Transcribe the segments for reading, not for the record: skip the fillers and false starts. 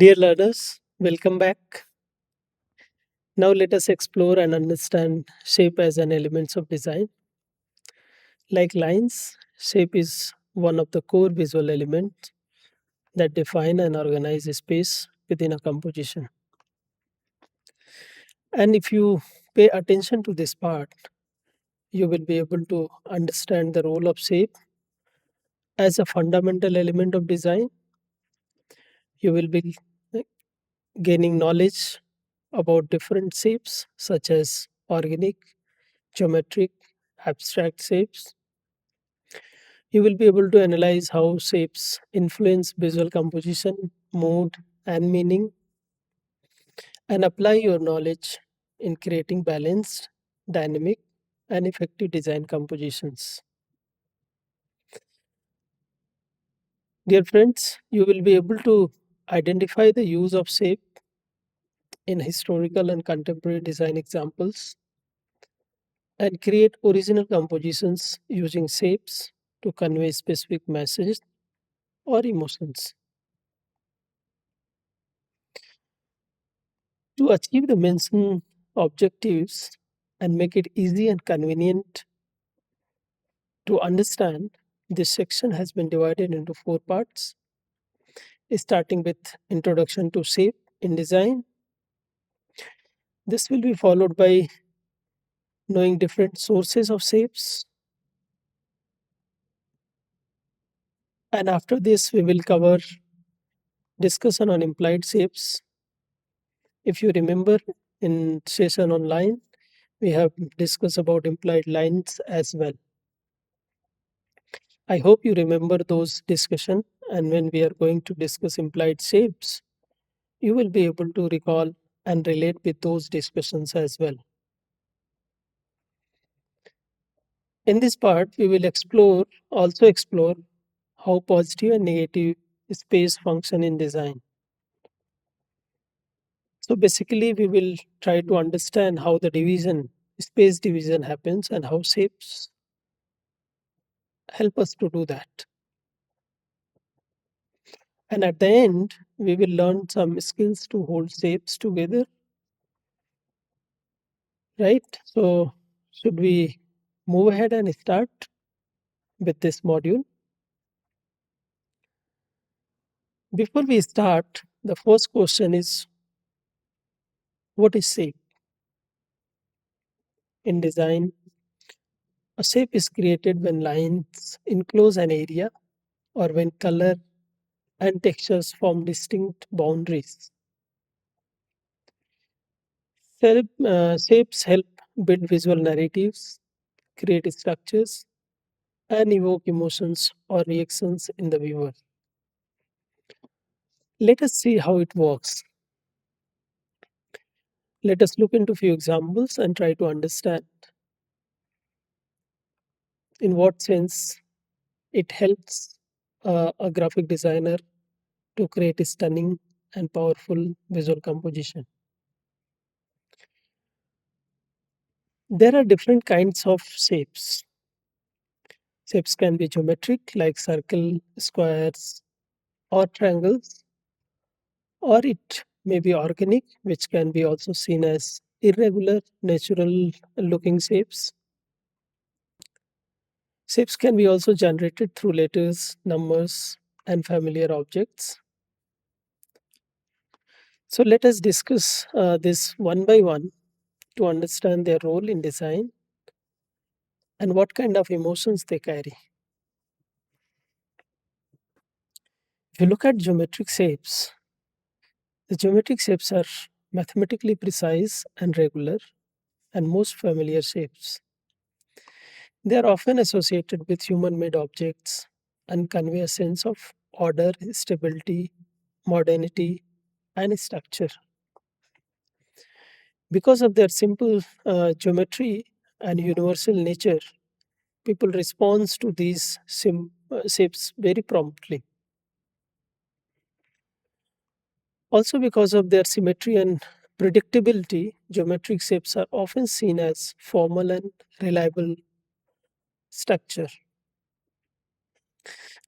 Dear learners, welcome back. Now let us explore and understand shape as an element of design. Like lines, shape is one of the core visual elements that define and organize a space within a composition. And if you pay attention to this part, you will be able to understand the role of shape as a fundamental element of design. You will be gaining knowledge about different shapes such as organic, geometric, abstract shapes. You will be able to analyze how shapes influence visual composition, mood, and meaning, and apply your knowledge in creating balanced, dynamic, and effective design compositions. Dear friends, you will be able to identify the use of shape in historical and contemporary design examples and create original compositions using shapes to convey specific messages or emotions. To achieve the mentioned objectives and make it easy and convenient to understand, this section has been divided into four parts, starting with introduction to shape in design. This will be followed by knowing different sources of shapes. And after this, we will cover discussion on implied shapes. If you remember in session online, we have discussed about implied lines as well. I hope you remember those discussion, and when we are going to discuss implied shapes, you will be able to recall and relate with those discussions as well. In this part, we will also explore how positive and negative space function in design. So basically, we will try to understand how the space division happens and how shapes help us to do that. And at the end, we will learn some skills to hold shapes together, right? So, should we move ahead and start with this module? Before we start, the first question is, what is shape? In design, a shape is created when lines enclose an area or when color and textures form distinct boundaries. Shapes help build visual narratives, create structures, and evoke emotions or reactions in the viewer. Let us see how it works. Let us look into few examples and try to understand in what sense it helps a graphic designer to create a stunning and powerful visual composition. There are different kinds of shapes. Shapes can be geometric, like circle, squares, or triangles, or it may be organic, which can be also seen as irregular, natural looking shapes. Shapes can be also generated through letters, numbers, and familiar objects. So let us discuss this one by one to understand their role in design and what kind of emotions they carry. If you look at geometric shapes, the geometric shapes are mathematically precise and regular and most familiar shapes. They are often associated with human made objects and convey a sense of order, stability, modernity, and structure. Because of their simple geometry and universal nature, people respond to these shapes very promptly. Also, because of their symmetry and predictability, geometric shapes are often seen as formal and reliable structure.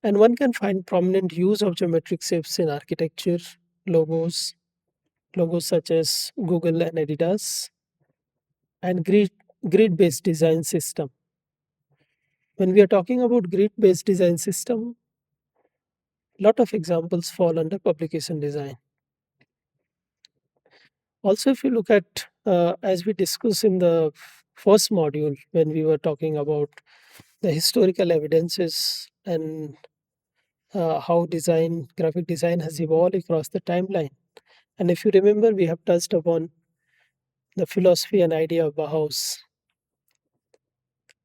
And one can find prominent use of geometric shapes in architecture, logos, logos such as Google and Adidas, and grid-based design system. When we are talking about grid-based design system, lot of examples fall under publication design. Also, if you look at, as we discussed in the first module, when we were talking about the historical evidences and how graphic design has evolved across the timeline. And if you remember, we have touched upon the philosophy and idea of Bauhaus.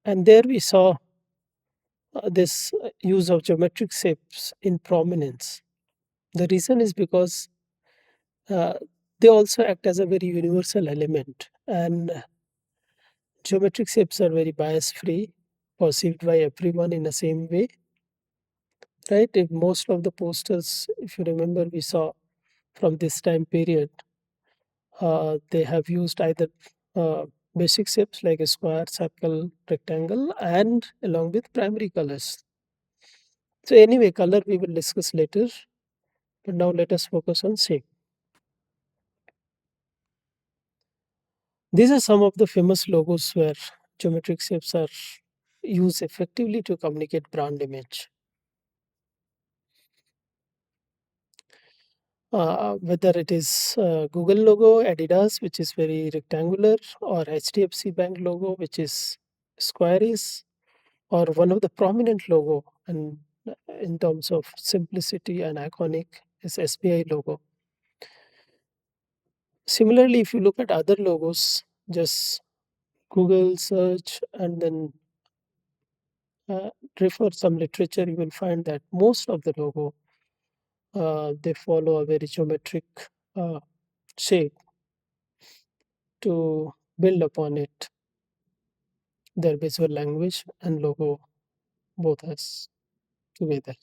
And there we saw this use of geometric shapes in prominence. The reason is because uh, they also act as a very universal element, and geometric shapes are very bias free, perceived by everyone in the same way, right? If most of the posters, if you remember, we saw from this time period, they have used either uh, basic shapes like a square, circle, rectangle, and along with primary colors. So anyway, color we will discuss later, but now let us focus on shape. These are some of the famous logos where geometric shapes are used effectively to communicate brand image. Whether it is Google logo, Adidas, which is very rectangular, or HDFC Bank logo, which is squarish, or one of the prominent logo, and in terms of simplicity and iconic, is SBI logo. Similarly, if you look at other logos, just Google search and then uh, refer some literature, you will find that most of the logo, they follow a very geometric uh, shape to build upon it their visual language and logo both as together.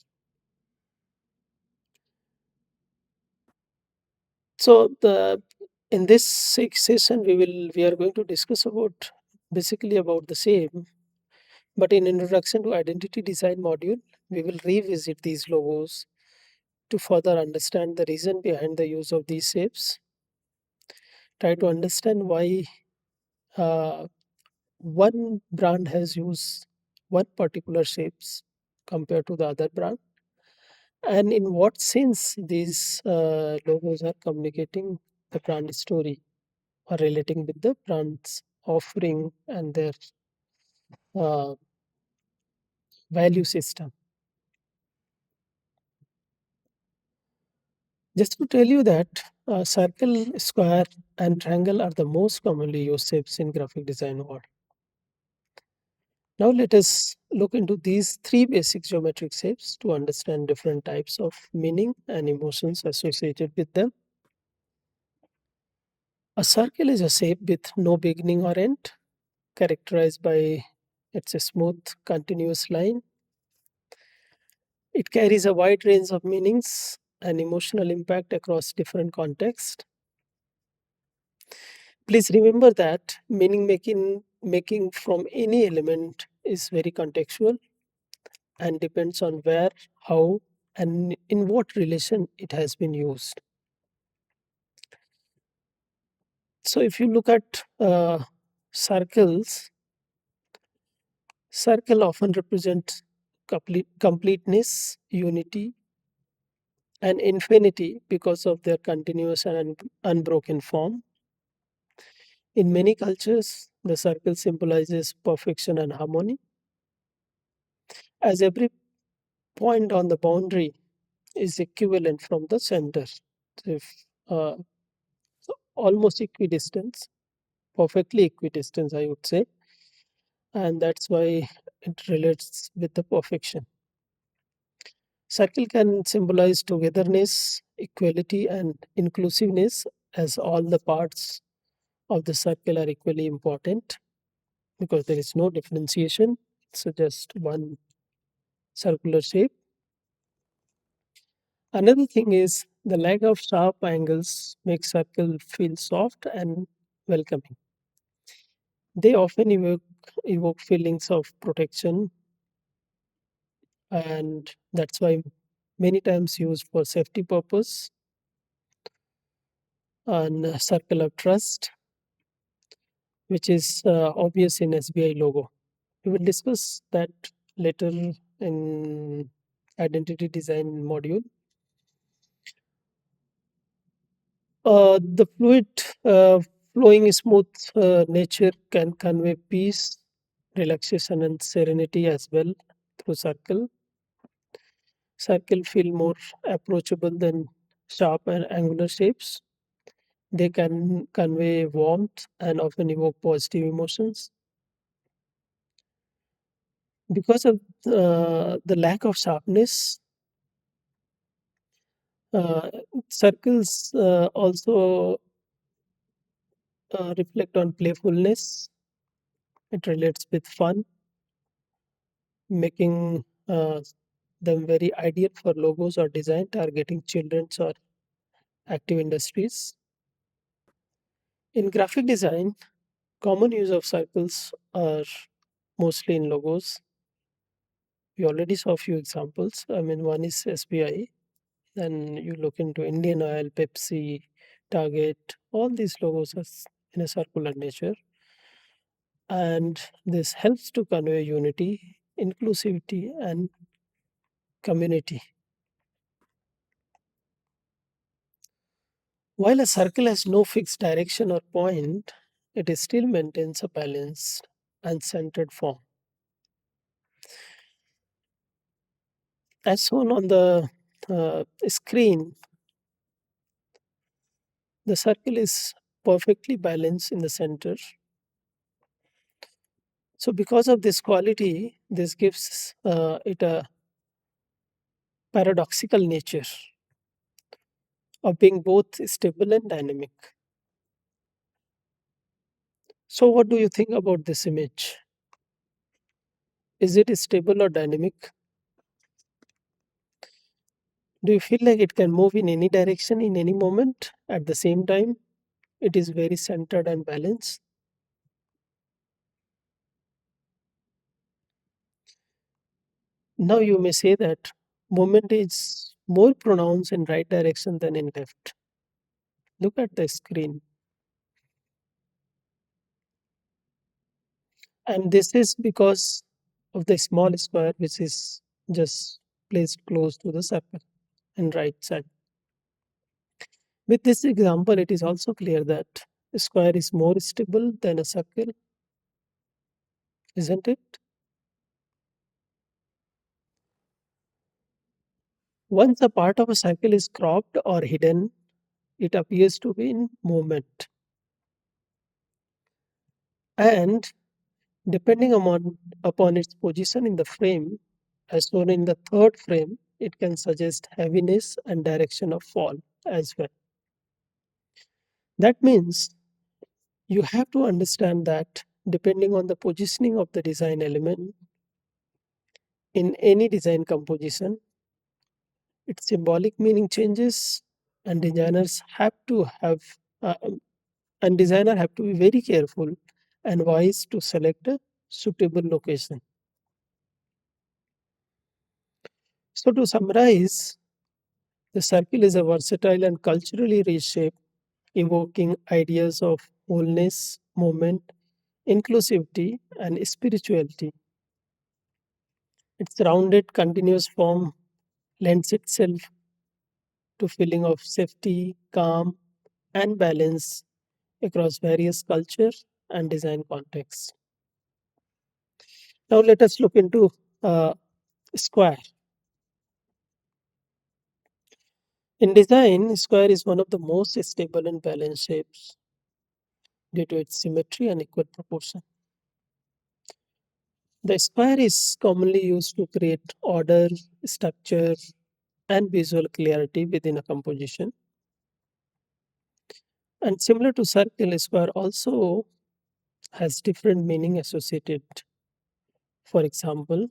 So the in this session we are going to discuss about basically about the same, but in introduction to identity design module, we will revisit these logos to further understand the reason behind the use of these shapes, try to understand why uh, one brand has used one particular shapes compared to the other brand, and in what sense these logos are communicating the brand story or relating with the brand's offering and their uh, value system. Just to tell you that circle, square, and triangle are the most commonly used shapes in graphic design world. Now let us look into these three basic geometric shapes to understand different types of meaning and emotions associated with them. A circle is a shape with no beginning or end, characterized by its a smooth, continuous line. It carries a wide range of meanings and emotional impact across different contexts. Please remember that making from any element is very contextual and depends on where, how, and in what relation it has been used. So, if you look at circles, circle often represent completeness, unity, and infinity because of their continuous and unbroken form. In many cultures, the circle symbolizes perfection and harmony, as every point on the boundary is equivalent from the center. So if almost equidistant, perfectly equidistant, I would say, and that's why it relates with the perfection. Circle can symbolize togetherness, equality, and inclusiveness, as all the parts of the circle are equally important because there is no differentiation. So just one circular shape. Another thing is the lack of sharp angles makes circle feel soft and welcoming. They often evoke feelings of protection, and that's why many times used for safety purpose. and circle of trust, which is obvious in SBI logo. We will discuss that later in identity design module. The fluid, flowing smooth nature can convey peace, relaxation, and serenity as well through circle. Circle feel more approachable than sharp and angular shapes. They can convey warmth and often evoke positive emotions. Because of the lack of sharpness, uh, circles also reflect on playfulness. It relates with fun, making them very ideal for logos or design targeting children's or active industries. In graphic design, common use of circles are mostly in logos. We already saw a few examples. I mean, one is SBI, then you look into Indian Oil, Pepsi, Target, all these logos are in a circular nature. And this helps to convey unity, inclusivity, and community. While a circle has no fixed direction or point, it is still maintains a balanced and centered form. As shown on the screen, the circle is perfectly balanced in the center. So, because of this quality, this gives it a paradoxical nature of being both stable and dynamic. So, what do you think about this image? Is it stable or dynamic? Do you feel like it can move in any direction in any moment at the same time? It is very centered and balanced. Now, you may say that movement is more pronounced in right direction than in left. Look at the screen. And this is because of the small square which is just placed close to the circle in right side. With this example, it is also clear that a square is more stable than a circle, isn't it? Once a part of a circle is cropped or hidden, it appears to be in movement. And depending upon its position in the frame, as shown in the third frame, it can suggest heaviness and direction of fall as well. That means you have to understand that depending on the positioning of the design element in any design composition, its symbolic meaning changes, and designers have to have uh, and designer have to be very careful and wise to select a suitable location. So to summarize, the circle is a versatile and culturally rich shape, evoking ideas of wholeness, movement, inclusivity, and spirituality. Its rounded, continuous form lends itself to feeling of safety, calm, and balance across various cultures and design contexts. Now let us look into square. In design, square is one of the most stable and balanced shapes due to its symmetry and equal proportion. The square is commonly used to create order, structure, and visual clarity within a composition. And similar to circle, square also has different meaning associated. For example,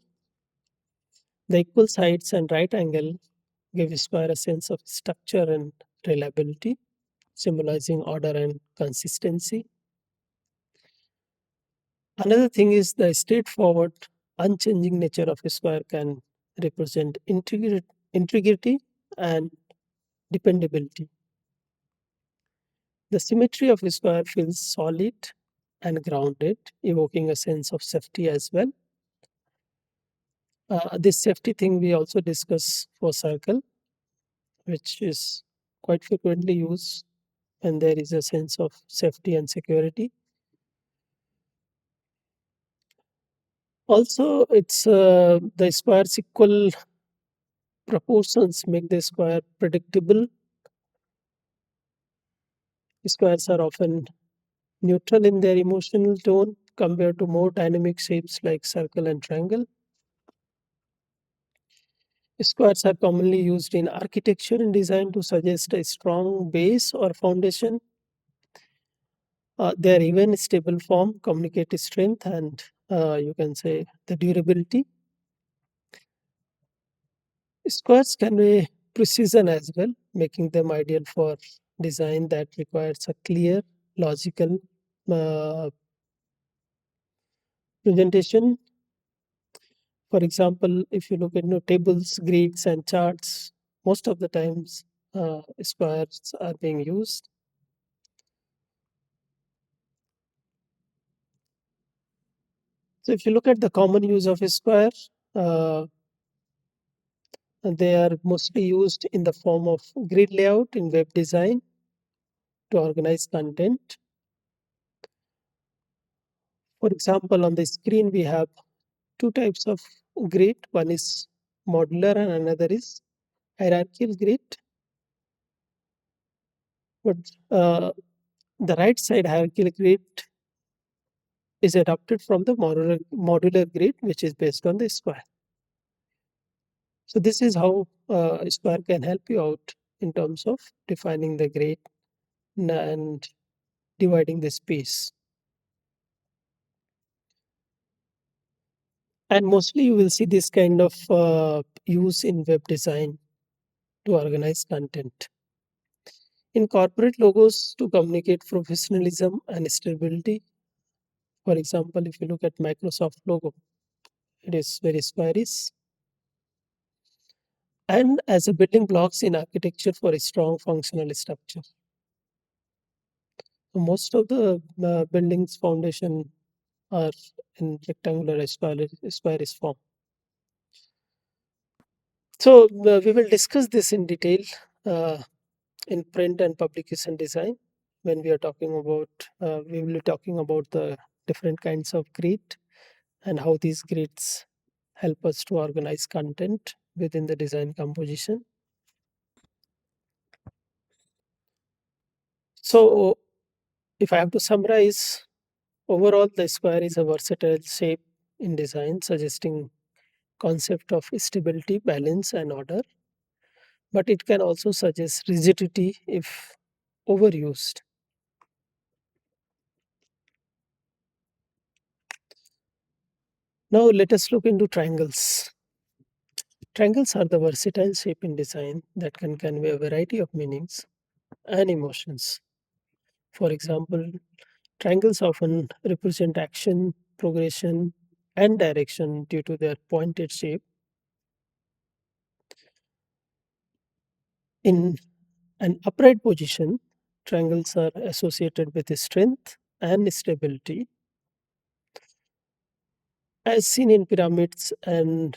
the equal sides and right angle give square a sense of structure and reliability, symbolizing order and consistency. Another thing is the straightforward, unchanging nature of a square can represent integrity and dependability. The symmetry of a square feels solid and grounded, evoking a sense of safety as well. This safety thing we also discuss for circle, which is quite frequently used when there is a sense of safety and security. Also, it's the square's equal proportions make the square predictable. Squares are often neutral in their emotional tone compared to more dynamic shapes like circle and triangle. Squares are commonly used in architecture and design to suggest a strong base or foundation. Their even stable form communicate strength and you can say the durability. Squares can be precision as well, making them ideal for design that requires a clear, logical uh, presentation. For example, if you look at tables, grids, and charts, most of the times squares are being used. So, if you look at the common use of a square, uh, they are mostly used in the form of grid layout in web design to organize content. For example, on the screen we have two types of grid. One is modular and another is hierarchical grid. But the right side hierarchical grid is adapted from the modular grid, which is based on the square. So this is how a square can help you out in terms of defining the grid and dividing the space. And mostly you will see this kind of use in web design to organize content. In corporate logos to communicate professionalism and stability. For example, if you look at Microsoft logo, it is very squarish. And as a building blocks in architecture for a strong functional structure. Most of the buildings foundation are in rectangular squarish form. So we will discuss this in detail uh, in print and publication design when we are talking about we will be talking about the different kinds of grid and how these grids help us to organize content within the design composition. So if I have to summarize, overall the square is a versatile shape in design suggesting concept of stability, balance and order, but it can also suggest rigidity if overused. Now let us look into triangles. Triangles are the versatile shape in design that can convey a variety of meanings and emotions. For example, triangles often represent action, progression, and direction due to their pointed shape. In an upright position, triangles are associated with strength and stability, as seen in pyramids and,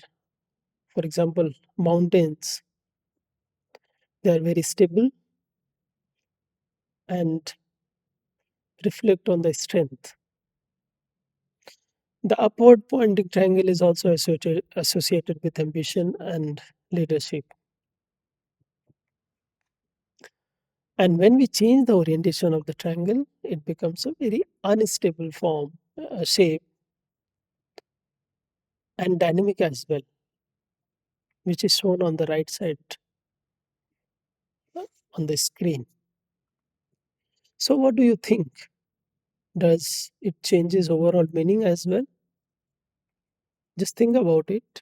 for example, mountains. They are very stable and reflect on the strength. The upward pointing triangle is also associated with ambition and leadership. And when we change the orientation of the triangle, it becomes a very unstable form, shape, and dynamic as well, which is shown on the right side on the screen. So, what do you think? Does it changes overall meaning as well? Just think about it.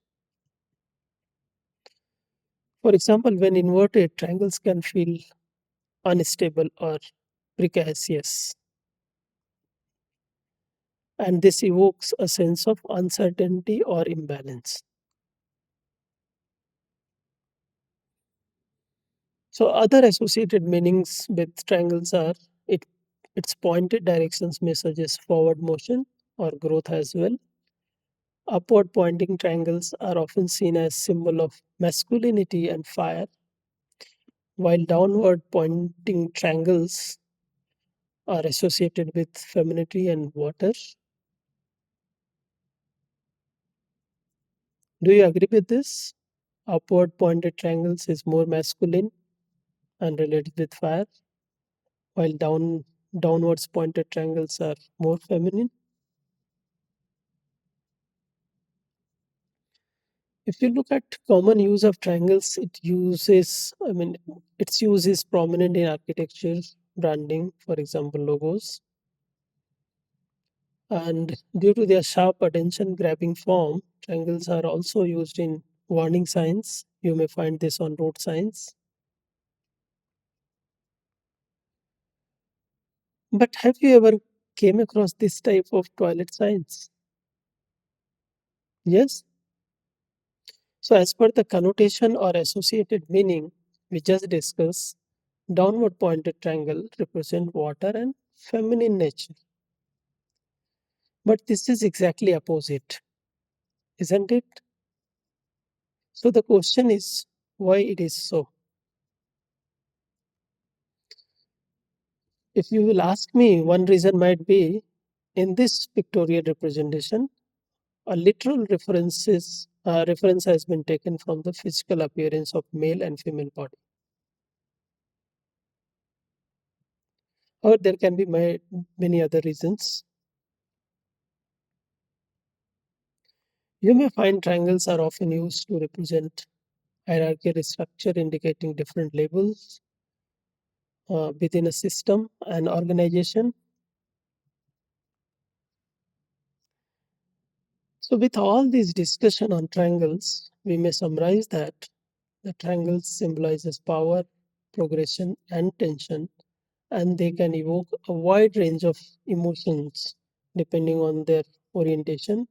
For example, when inverted, triangles can feel unstable or precarious, and this evokes a sense of uncertainty or imbalance. So, other associated meanings with triangles are it Its pointed directions may suggest forward motion or growth as well. Upward pointing triangles are often seen as symbol of masculinity and fire, while downward pointing triangles are associated with femininity and water. Do you agree with this? Upward pointed triangles is more masculine and related with fire, while downwards pointed triangles are more feminine. If you look at common use of triangles, its use is prominent in architecture, branding, for example, logos. And due to their sharp attention grabbing form, triangles are also used in warning signs. You may find this on road signs. But have you ever came across this type of toilet signs? Yes. So as per the connotation or associated meaning we just discussed, downward pointed triangle represent water and feminine nature. But this is exactly opposite, isn't it? So the question is why it is so. If you will ask me, one reason might be in this pictorial representation, a literal reference has been taken from the physical appearance of male and female body. Or there can be many other reasons. You may find triangles are often used to represent hierarchical structure indicating different levels within a system and organization. So with all this discussion on triangles, we may summarize that the triangles symbolizes power, progression, and tension, and they can evoke a wide range of emotions depending on their orientation,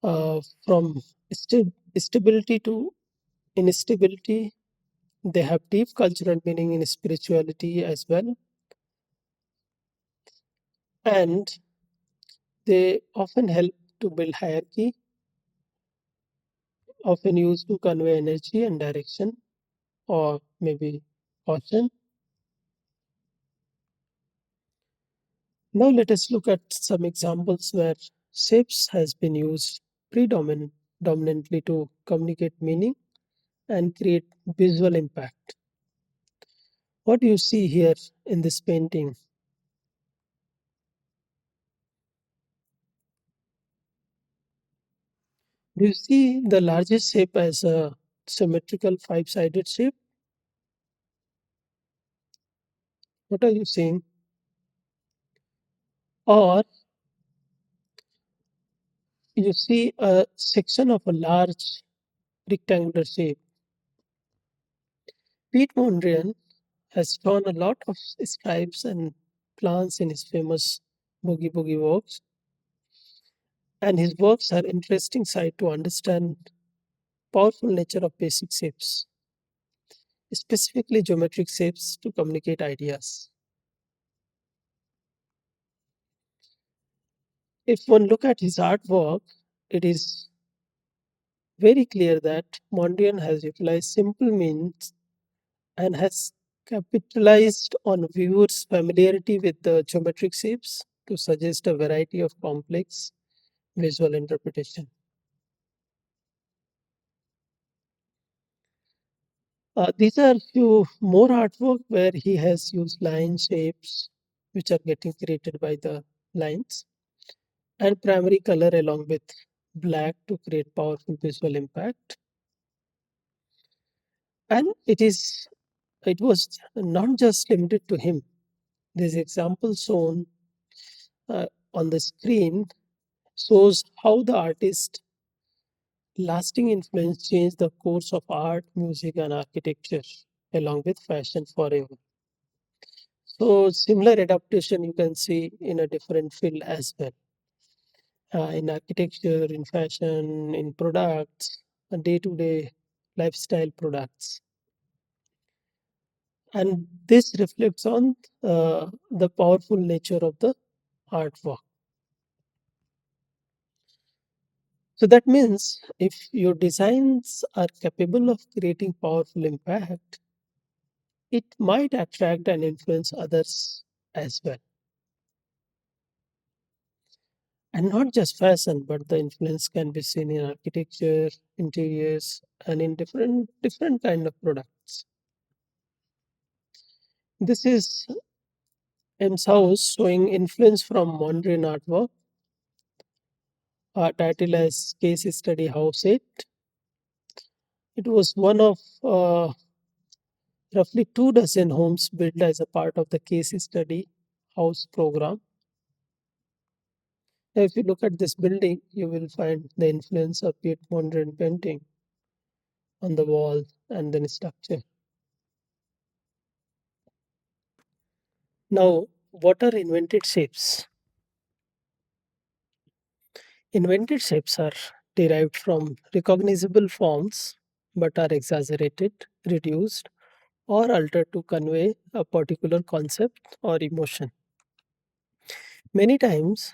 from stability to instability. They have deep cultural meaning in spirituality as well, and they often help to build hierarchy, often used to convey energy and direction, or maybe caution. Now let us look at some examples where shapes has been used predominantly to communicate meaning and create visual impact. What do you see here in this painting? Do you see the largest shape as a symmetrical five-sided shape? What are you seeing? Or you see a section of a large rectangular shape? Pete Mondrian has drawn a lot of stripes and plants in his famous Boogie Boogie works, and his works are interesting side to understand powerful nature of basic shapes, specifically geometric shapes to communicate ideas. If one look at his artwork, it is very clear that Mondrian has utilized simple means and has capitalized on viewers' familiarity with the geometric shapes to suggest a variety of complex visual interpretation. These are few more artwork where he has used line shapes which are getting created by the lines and primary color along with black to create powerful visual impact. And it was not just limited to him. This example shown uh, on the screen shows how the artist lasting influence changed the course of art, music, and architecture along with fashion forever. So similar adaptation you can see in a different field as well, in architecture, in fashion, in products, day-to-day lifestyle products. And this reflects on the powerful nature of the artwork. So that means if your designs are capable of creating powerful impact, it might attract and influence others as well. And not just fashion, but the influence can be seen in architecture, interiors, and in different kind of products. This is M's house showing influence from Mondrian artwork, titled as Case Study House 8. It was one of roughly 2 dozen homes built as a part of the Case Study House program. Now, if you look at this building, you will find the influence of Piet Mondrian painting on the wall and then structure. Now, what are invented shapes? Invented shapes are derived from recognizable forms but are exaggerated, reduced, or altered to convey a particular concept or emotion. Many times,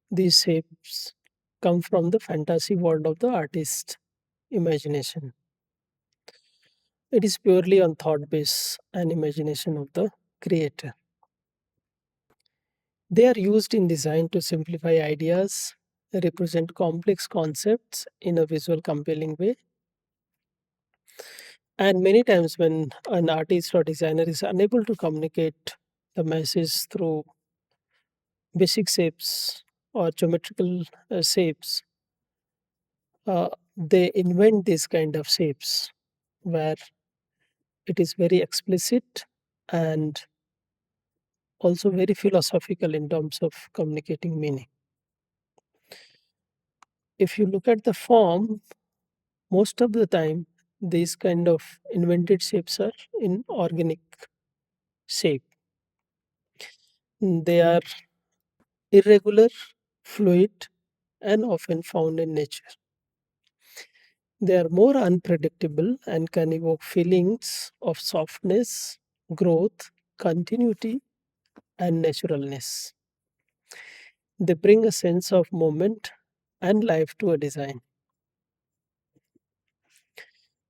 these shapes come from the fantasy world of the artist's imagination. It is purely on thought base and imagination of the creator. They are used in design to simplify ideas, represent complex concepts in a visual compelling way. And many times, when an artist or designer is unable to communicate the message through basic shapes or geometrical shapes, they invent these kind of shapes where it is very explicit and also very philosophical in terms of communicating meaning. If you look at the form, most of the time these kind of invented shapes are in organic shape. They are irregular, fluid, and often found in nature. They are more unpredictable and can evoke feelings of softness, growth, continuity, and naturalness. They bring a sense of moment and life to a design.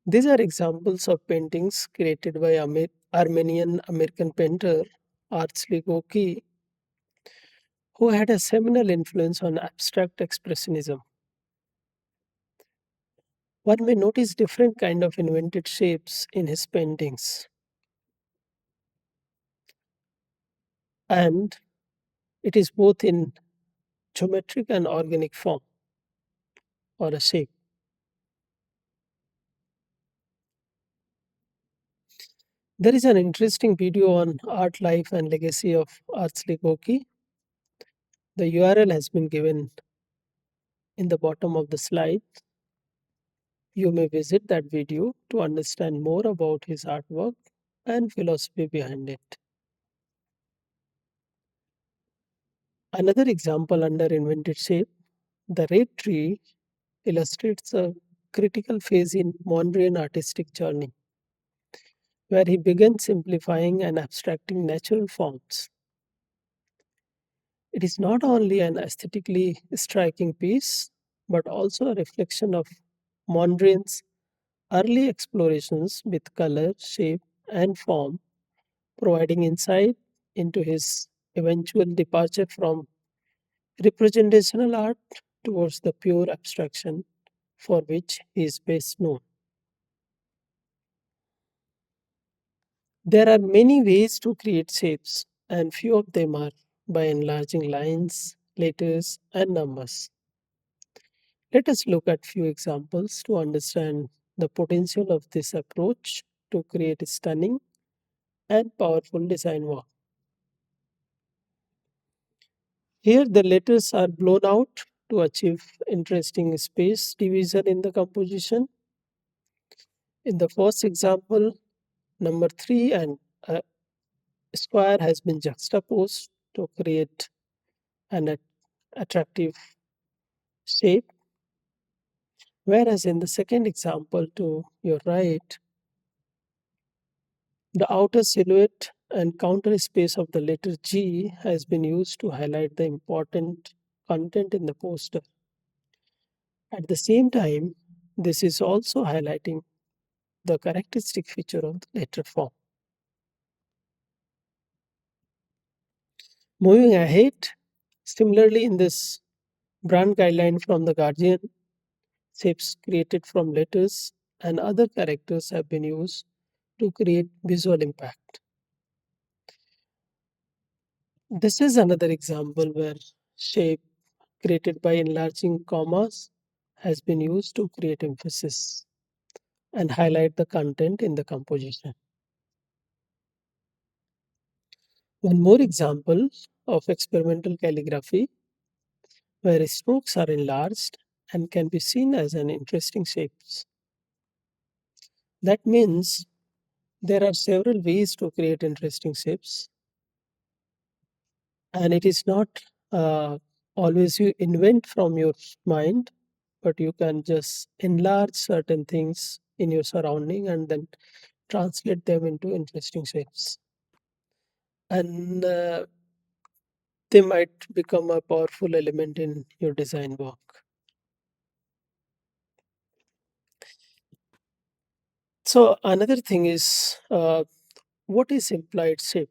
These are examples of paintings created by Armenian American painter Artsli Goki, who had a seminal influence on abstract expressionism. One may notice different kind of invented shapes in his paintings, and it is both in geometric and organic form or a shape. There is an interesting video on art life and legacy of Artsli Goki. The URL has been given in the bottom of the slide. You may visit that video to understand more about his artwork and philosophy behind it. Another example under invented shape, the red tree, illustrates a critical phase in Mondrian artistic journey, where he began simplifying and abstracting natural forms. It is not only an aesthetically striking piece, but also a reflection of Mondrian's early explorations with color, shape, and form, providing insight into his eventual departure from representational art towards the pure abstraction for which he is best known. There are many ways to create shapes, and few of them are by enlarging lines, letters, and numbers. Let us look at few examples to understand the potential of this approach to create stunning and powerful design work. Here, the letters are blown out to achieve interesting space division in the composition. In the first example, number 3 and a square has been juxtaposed to create an attractive shape. Whereas in the second example to your right, The outer silhouette and counter space of the letter G has been used to highlight the important content in the poster. At the same time, this is also highlighting the characteristic feature of the letter form. Moving ahead, similarly in this brand guideline from the Guardian, shapes created from letters and other characters have been used to create visual impact. This is another example where shape created by enlarging commas has been used to create emphasis and highlight the content in the composition. One more example of experimental calligraphy where strokes are enlarged and can be seen as an interesting shapes. That means there are several ways to create interesting shapes, and it is not uh, always you invent from your mind, but you can just enlarge certain things in your surrounding and then translate them into interesting shapes. And they might become a powerful element in your design work. So, another thing is what is implied shape?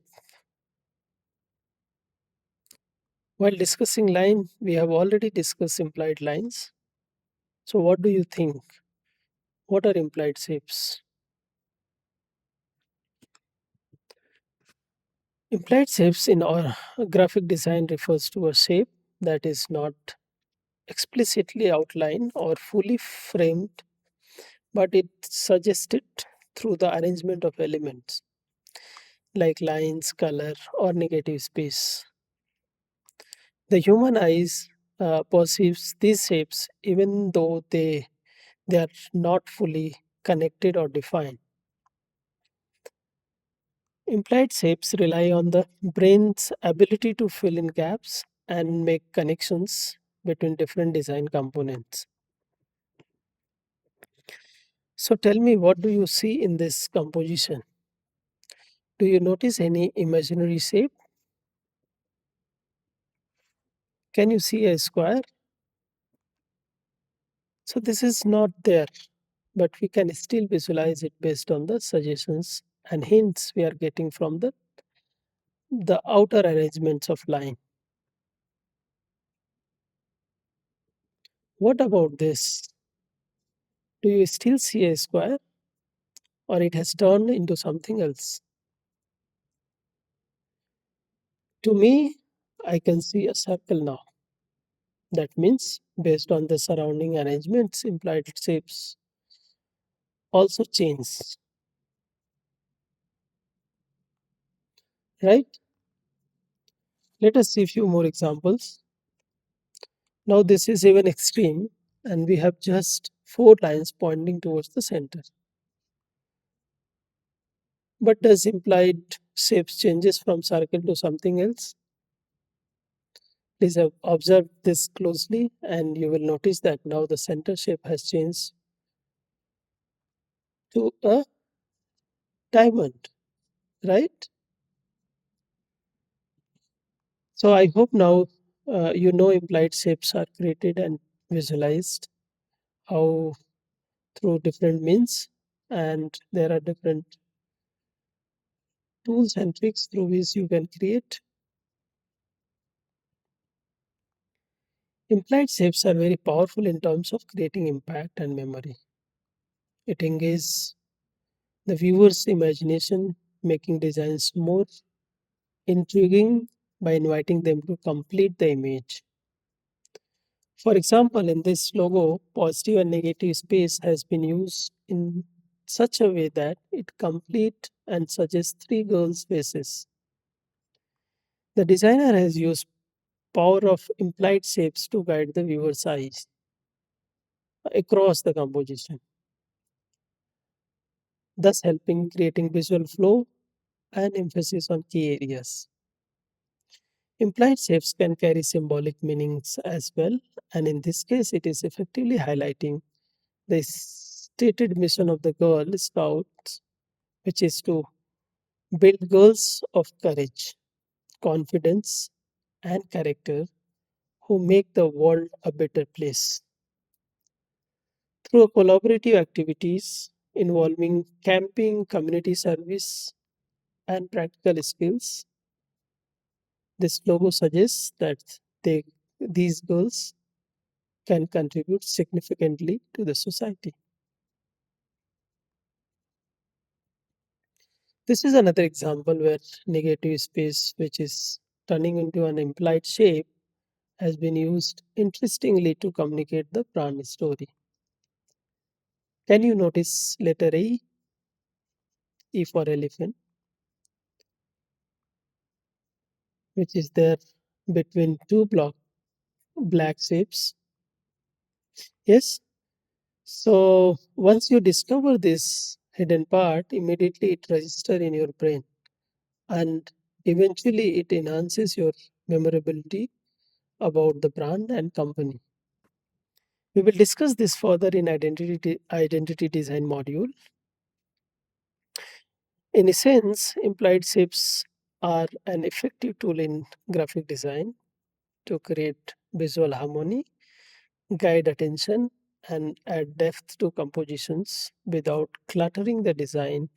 While discussing line, we have already discussed implied lines. So, what do you think? What are implied shapes? Implied shapes in our graphic design refers to a shape that is not explicitly outlined or fully framed, but it suggested through the arrangement of elements like lines, color, or negative space. The human eyes perceives these shapes even though they are not fully connected or defined. Implied shapes rely on the brain's ability to fill in gaps and make connections between different design components. So tell me, what do you see in this composition? Do you notice any imaginary shape? Can you see a square? So this is not there, but we can still visualize it based on the suggestions and hints we are getting from the outer arrangements of line. What about this? Do you still see a square, or it has turned into something else? To me, I can see a circle now. That means, based on the surrounding arrangements, implied shapes also change, right? Let us see a few more examples. Now, this is even extreme, and we have just four lines pointing towards the center. But does implied shapes changes from circle to something else? Please observe this closely, and you will notice that now the center shape has changed to a diamond, right? So I hope now you know implied shapes are created and visualized how through different means, and there are different tools and tricks through which you can create. Implied shapes are very powerful in terms of creating impact and memory. It engages the viewer's imagination, making designs more intriguing by inviting them to complete the image. For example, in this logo, positive and negative space has been used in such a way that it complete and suggests three girls' faces. The designer has used power of implied shapes to guide the viewer's eyes across the composition, thus helping creating visual flow and emphasis on key areas. Implied shapes can carry symbolic meanings as well, and in this case, it is effectively highlighting the stated mission of the Girl Scouts, which is to Build girls of courage, confidence, and character who make the world a better place. Through collaborative activities involving camping, community service, and practical skills, this logo suggests that these girls can contribute significantly to the society. This is another example where negative space, which is turning into an implied shape, has been used interestingly to communicate the brand story. Can you notice letter E, E for elephant, which is there between two black shapes? Yes. So once you discover this hidden part, immediately it registers in your brain and eventually it enhances your memorability about the brand and company. We will discuss this further in identity design module. In a sense, implied shapes are an effective tool in graphic design to create visual harmony, guide attention, and add depth to compositions without cluttering the design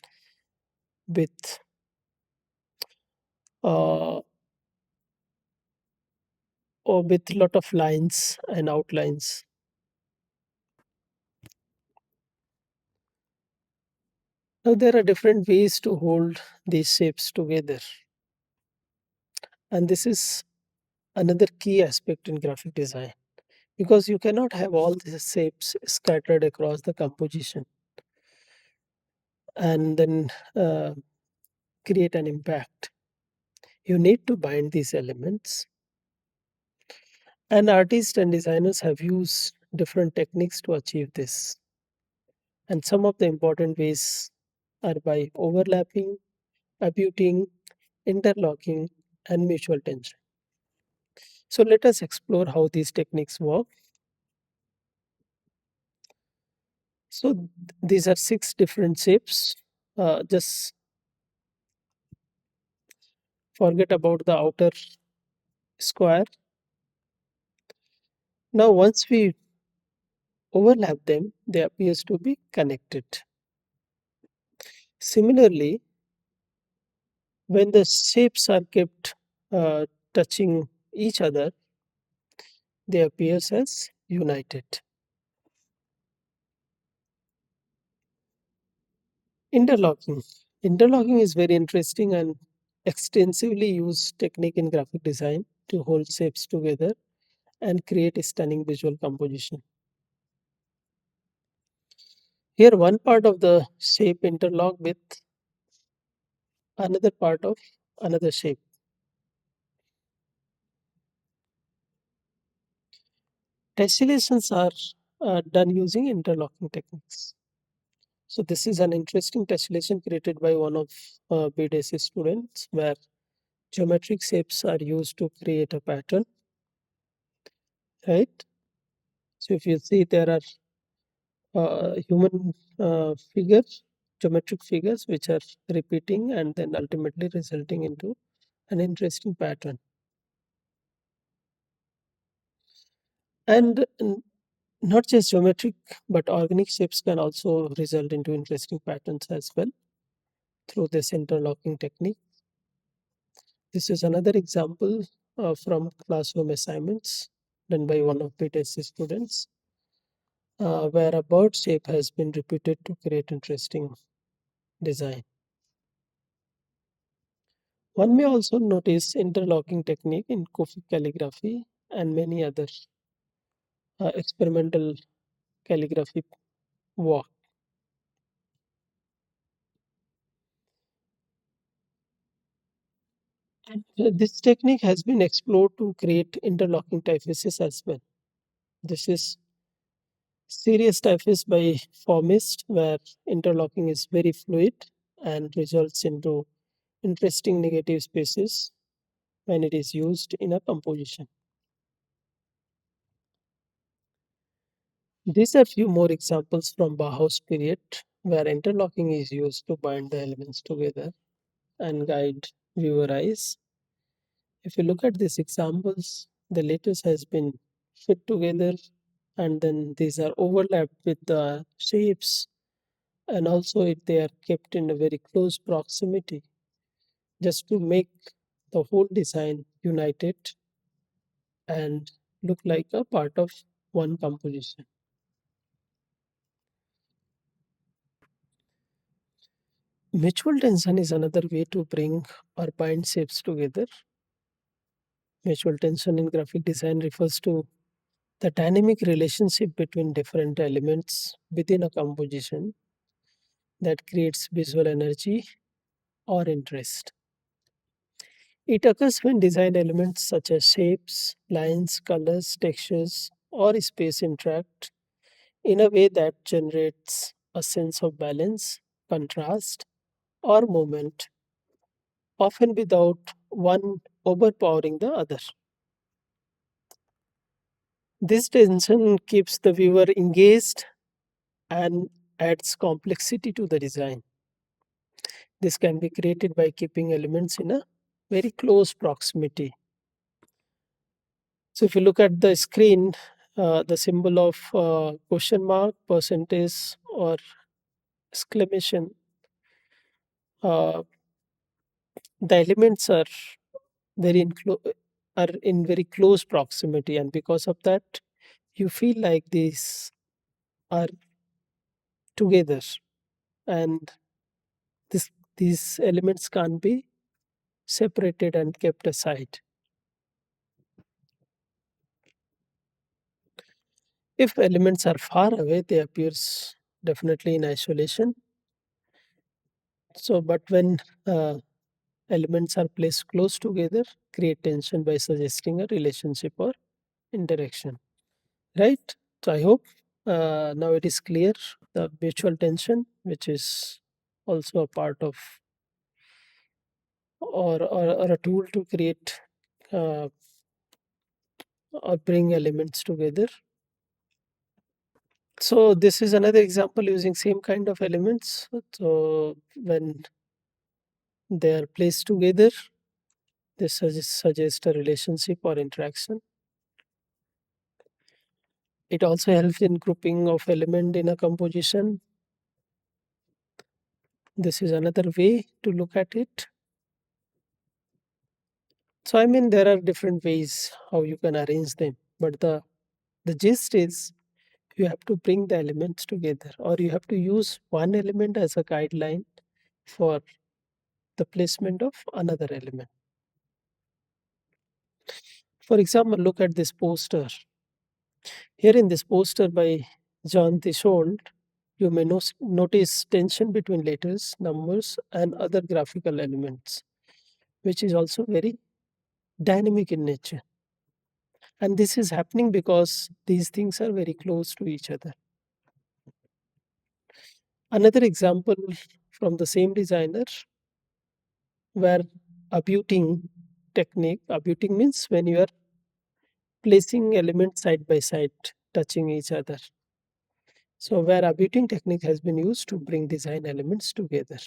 with uh, or with lot of lines and outlines. Now there are different ways to hold these shapes together, and this is another key aspect in graphic design because you cannot have all these shapes scattered across the composition and then create an impact. You need to bind these elements, and artists and designers have used different techniques to achieve this. And some of the important ways are by overlapping, abutting, interlocking, and mutual tension. So let us explore how these techniques work. So these are six different shapes. Just forget about the outer square. Now once we overlap them, they appears to be connected. Similarly, when the shapes are kept touching each other, they appears as united. Interlocking. Interlocking is very interesting and extensively used technique in graphic design to hold shapes together and create a stunning visual composition. Here, one part of the shape interlock with another part of another shape. Tessellations are done using interlocking techniques. So this is an interesting tessellation created by one of BDSC students where geometric shapes are used to create a pattern, right? So if you see there are human figures, geometric figures which are repeating and then ultimately resulting into an interesting pattern. And not just geometric, but organic shapes can also result into interesting patterns as well through this interlocking technique. This is another example from classroom assignments done by one of BTSC students, where a bird shape has been repeated to create interesting design. One may also notice interlocking technique in Kufic calligraphy and many other experimental calligraphy work. This technique has been explored to create interlocking typefaces as well. This is serious typeface by formist where interlocking is very fluid and results into interesting negative spaces when it is used in a composition. These are few more examples from Bauhaus period where interlocking is used to bind the elements together. and guide viewer eyes. If you look at these examples, the letters has been fit together, and then these are overlapped with the shapes, and also if they are kept in a very close proximity, just to make the whole design united and look like a part of one composition. Mutual tension is another way to bring or bind shapes together. Mutual tension in graphic design refers to the dynamic relationship between different elements within a composition that creates visual energy or interest. It occurs when design elements such as shapes, lines, colors, textures, or space interact in a way that generates a sense of balance, contrast, or movement, often without one overpowering the other. This tension keeps the viewer engaged and adds complexity to the design. This can be created by keeping elements in a very close proximity. So, if you look at the screen, the symbol of question mark, percentage, or exclamation, uh, the elements are very are in very close proximity, and because of that, you feel like these are together, and this these elements can't be separated and kept aside. If elements are far away, they appears definitely in isolation. So, but when elements are placed close together, create tension by suggesting a relationship or interaction. Right? So, I hope now it is clear the mutual tension, which is also a part of or a tool to create uh, or bring elements together. So this is another example using same kind of elements. So when they are placed together, they suggest a relationship or interaction. It also helps in grouping of element in a composition. This is another way to look at it. So I mean there are different ways how you can arrange them, but the gist is you have to bring the elements together, or you have to use one element as a guideline for the placement of another element. For example, look at this poster. Here in this poster by John Tishold, you may notice tension between letters, numbers, and other graphical elements, which is also very dynamic in nature. And this is happening because these things are very close to each other. Another example from the same designer, where abuting abuting means when you are placing elements side by side, touching each other. So, where abuting technique has been used to bring design elements together.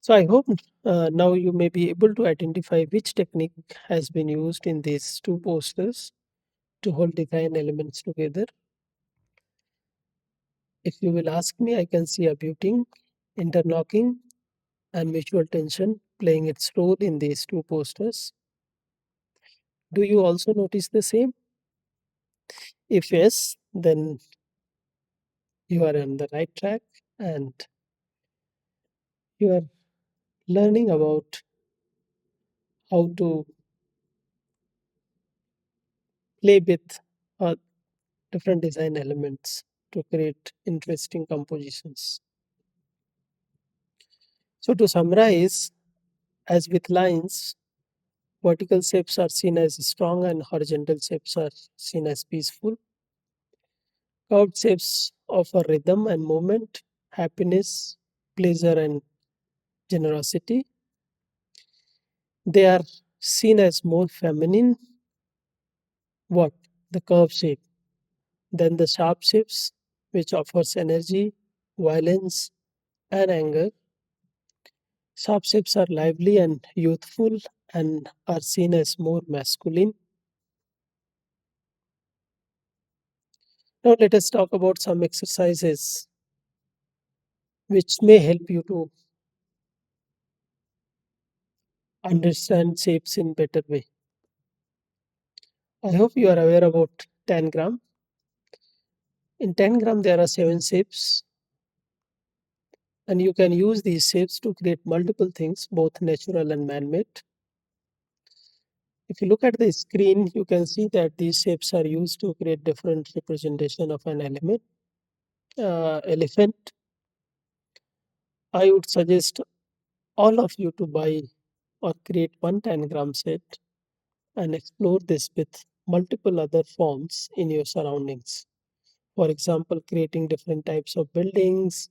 So, I hope now you may be able to identify which technique has been used in these two posters to hold design elements together. If you will ask me, I can see abuting, interlocking, and mutual tension playing its role in these two posters. Do you also notice the same? If yes, then you are on the right track and you are learning about how to play with uh, different design elements to create interesting compositions. So, to summarize, as with lines, vertical shapes are seen as strong and horizontal shapes are seen as peaceful. Curved shapes offer rhythm and movement, happiness, pleasure, and generosity. They are seen as more feminine, what? The curved shape, than the sharp shapes, which offers energy, violence, and anger. Sharp shapes are lively and youthful and are seen as more masculine. Now, let us talk about some exercises which may help you to understand shapes in better way. I hope you are aware about tangram. In tangram, there are 7 shapes, and you can use these shapes to create multiple things, both natural and man-made. If you look at the screen, you can see that these shapes are used to create different representation of an element. Elephant. I would suggest all of you to buy or create one tangram set and explore this with multiple other forms in your surroundings. For example, creating different types of buildings,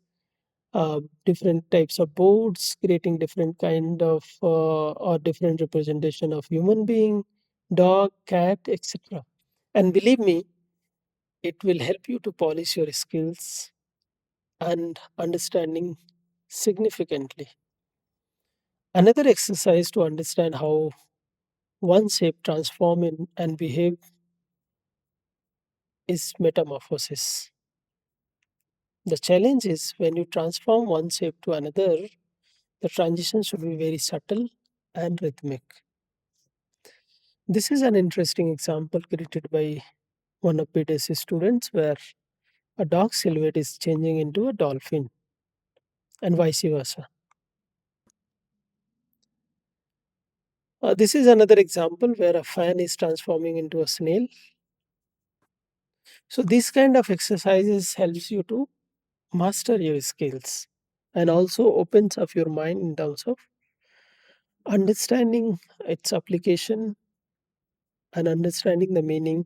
different types of boards, creating different kind of or different representation of human being, dog, cat, etc. And believe me, it will help you to polish your skills and understanding significantly. Another exercise to understand how one shape transform in and behave is metamorphosis. The challenge is when you transform one shape to another, the transition should be very subtle and rhythmic. This is an interesting example created by one of BDS students where a dog silhouette is changing into a dolphin and vice versa. This is another example where a fan is transforming into a snail. So this kind of exercises helps you to master your skills and also opens up your mind in terms of understanding its application and understanding the meaning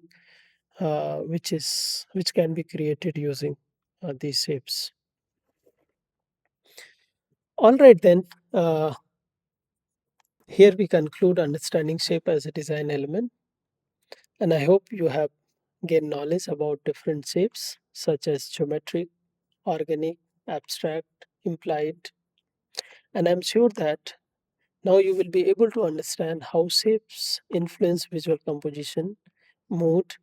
which can be created using these shapes. All right then. Here we conclude understanding shape as a design element, and I hope you have gained knowledge about different shapes such as geometric, organic, abstract, implied, and I'm sure that now you will be able to understand how shapes influence visual composition, mood,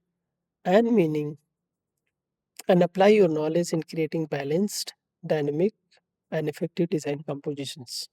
and meaning, and apply your knowledge in creating balanced, dynamic, and effective design compositions.